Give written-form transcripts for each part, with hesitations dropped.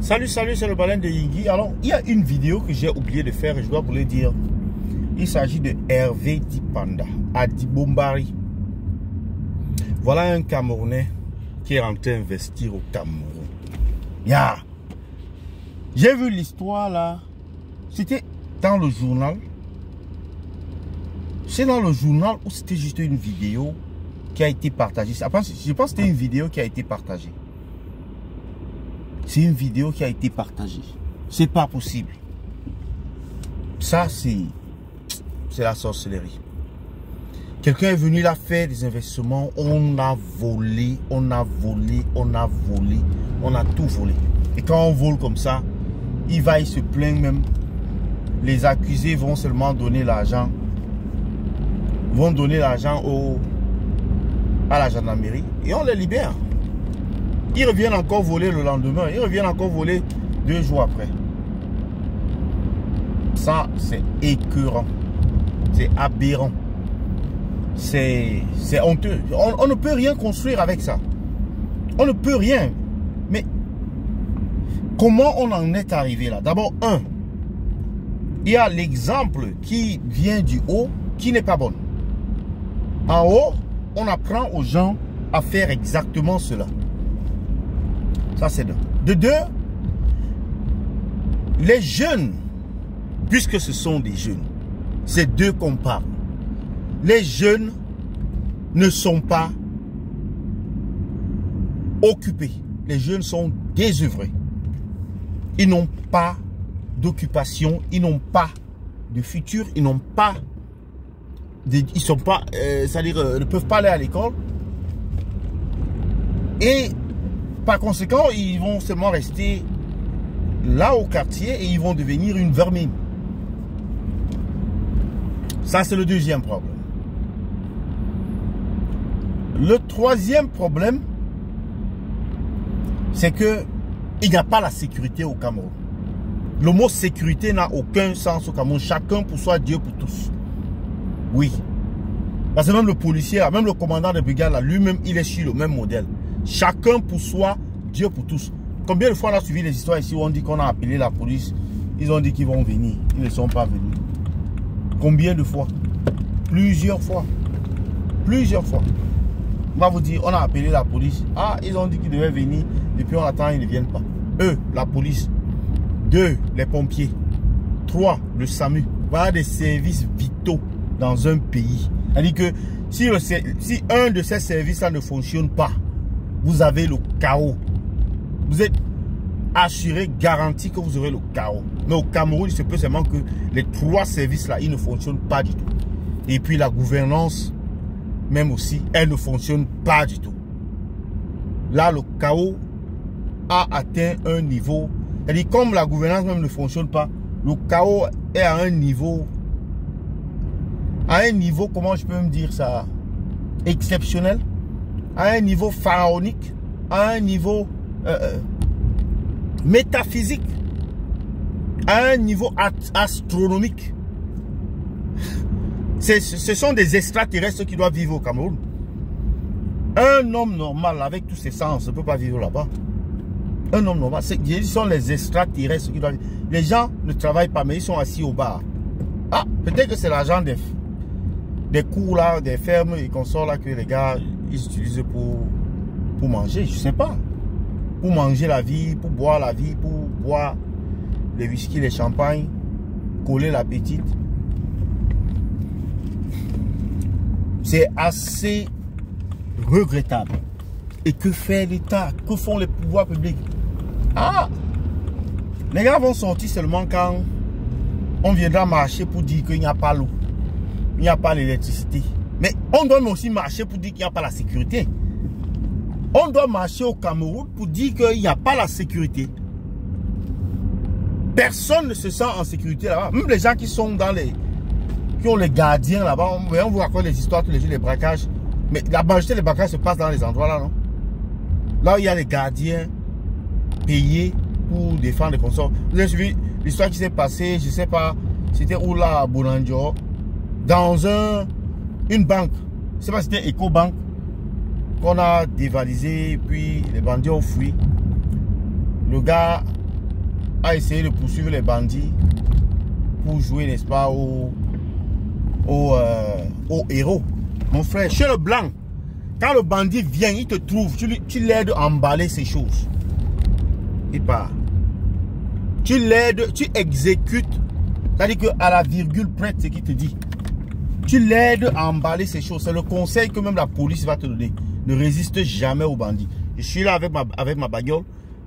Salut, c'est le baleine de Yingui. Alors, il y a une vidéo que j'ai oublié de faire et je dois vous le dire. Il s'agit de Hervé Dipanda, à Dibombari. Voilà un Camerounais qui est rentré investir au Cameroun. J'ai vu l'histoire là. C'était dans le journal. C'est dans le journal ou c'était juste une vidéo qui a été partagée. Je pense que c'était une vidéo qui a été partagée. C'est une vidéo qui a été partagée. C'est pas possible. Ça, c'est la sorcellerie. Quelqu'un est venu là faire des investissements. On a volé, on a tout volé. Et quand on vole comme ça, il se plaint même. Les accusés vont seulement donner l'argent. Vont donner l'argent à la gendarmerie et on les libère. Ils reviennent encore voler le lendemain. Ils reviennent encore voler 2 jours après. Ça, c'est écœurant. C'est aberrant. C'est honteux. On ne peut rien construire avec ça. On ne peut rien. Mais comment on en est arrivé là? D'abord, il y a l'exemple qui vient du haut qui n'est pas bon. En haut, on apprend aux gens à faire exactement cela. Ça, c'est deux. De deux, les jeunes, puisque ce sont des jeunes, c'est d'eux qu'on parle. Les jeunes ne sont pas occupés. Les jeunes sont désœuvrés. Ils n'ont pas d'occupation, ils n'ont pas de futur, ils n'ont pas... Ils sont pas, c'est-à-dire ne peuvent pas aller à l'école. Et par conséquent, ils vont seulement rester là au quartier et ils vont devenir une vermine. Ça, c'est le deuxième problème. Le troisième problème, c'est que il n'y a pas la sécurité au Cameroun. Le mot sécurité n'a aucun sens au Cameroun. Chacun pour soi, Dieu pour tous. Oui. Parce que même le policier, même le commandant de brigade, lui-même, il est sur le même modèle. Chacun pour soi, Dieu pour tous. Combien de fois on a suivi les histoires ici où on dit qu'on a appelé la police? Ils ont dit qu'ils vont venir. Ils ne sont pas venus. Combien de fois? Plusieurs fois. Plusieurs fois. On va vous dire, on a appelé la police. Ah, ils ont dit qu'ils devaient venir. Depuis on attend, ils ne viennent pas. Eux, la police. 2, les pompiers. 3, le SAMU. Voilà des services vitaux dans un pays. C'est-à-dire que si un de ces services-là ne fonctionne pas, vous avez le chaos. Vous êtes assuré, garanti que vous aurez le chaos. Mais au Cameroun, il se peut seulement que les 3 services-là, ils ne fonctionnent pas du tout. Et puis la gouvernance, même aussi, elle ne fonctionne pas du tout. Là, le chaos a atteint un niveau. C'est-à-dire, comme la gouvernance même ne fonctionne pas, le chaos est à un niveau... comment je peux me dire ça, exceptionnel, à un niveau pharaonique, à un niveau métaphysique, à un niveau astronomique. Ce sont des extraterrestres qui doivent vivre au Cameroun. Un homme normal avec tous ses sens ne peut pas vivre là-bas. Un homme normal, ce sont les extraterrestres qui doivent vivre. Les gens ne travaillent pas, mais ils sont assis au bar. Ah, peut-être que c'est l'argent des cours là, des fermes et consorts là que les gars ils utilisent pour manger, je sais pas. Pour manger la vie, pour boire la vie, pour boire les whisky, les champagnes, coller la petite. C'est assez regrettable. Et que fait l'État? Que font les pouvoirs publics? Ah! Les gars vont sortir seulement quand on viendra marcher pour dire qu'il n'y a pas l'eau. Il n'y a pas l'électricité. Mais on doit aussi marcher pour dire qu'il n'y a pas la sécurité. On doit marcher au Cameroun pour dire qu'il n'y a pas la sécurité. Personne ne se sent en sécurité là-bas. Même les gens qui sont qui ont les gardiens là-bas. On vous raconte les histoires tous les jours, les braquages. Mais la majorité des braquages se passent dans les endroits là, non? Là où il y a les gardiens payés pour défendre les consorts. Vous avez suivi l'histoire qui s'est passée, je ne sais pas, c'était où là, à Bourandjo, dans une banque, je ne sais pas si c'était EcoBank, qu'on a dévalisé, puis les bandits ont fui. Le gars a essayé de poursuivre les bandits pour jouer, n'est-ce pas, au héros. Mon frère, chez le blanc, quand le bandit vient, il te trouve, tu l'aides à emballer ces choses. Il part. Tu l'aides, tu exécutes, c'est-à-dire qu'à la virgule près, ce qu'il te dit. Tu l'aides à emballer ces choses. C'est le conseil que même la police va te donner. Ne résiste jamais au bandit. Je suis là avec ma baguette.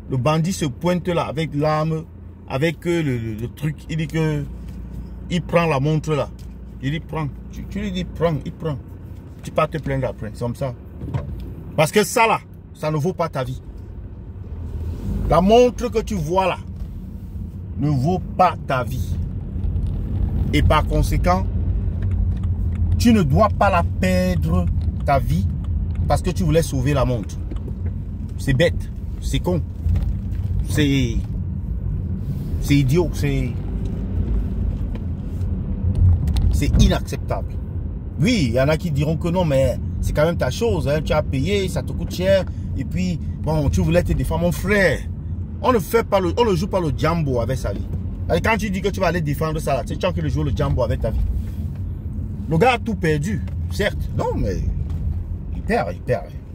Le bandit se pointe là avec l'arme, avec le truc. Il dit que il prend la montre là. Il dit prends. Tu lui dis prends, il prend. Tu peux pas te plaindre après. C'est comme ça. Parce que ça là, ça ne vaut pas ta vie. La montre que tu vois là ne vaut pas ta vie. Et par conséquent, tu ne dois pas la perdre, ta vie, parce que tu voulais sauver la montre. C'est bête, c'est con, c'est idiot, c'est inacceptable. Oui, il y en a qui diront que non, mais c'est quand même ta chose, hein, tu as payé, ça te coûte cher, et puis, bon, tu voulais te défendre. Mon frère, on ne joue pas le jambo avec sa vie. Et quand tu dis que tu vas aller défendre ça, c'est tu qui joue le jambo avec ta vie. Le gars a tout perdu, certes. Non, mais il perd.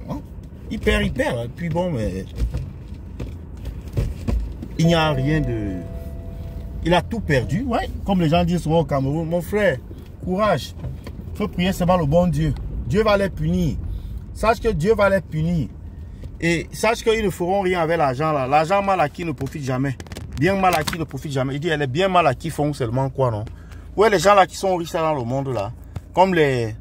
Hein? Il perd. Et puis bon, mais il n'y a rien de... Il a tout perdu, ouais. Comme les gens disent souvent au Cameroun. Mon frère, courage. Il faut prier seulement le bon Dieu. Dieu va les punir. Sache que Dieu va les punir. Et sache qu'ils ne feront rien avec l'argent là. L'argent mal acquis ne profite jamais. Bien mal acquis ne profite jamais. Il dit, les bien mal acquis font seulement quoi, non? Ouais, les gens là qui sont riches là dans le monde là. Comme les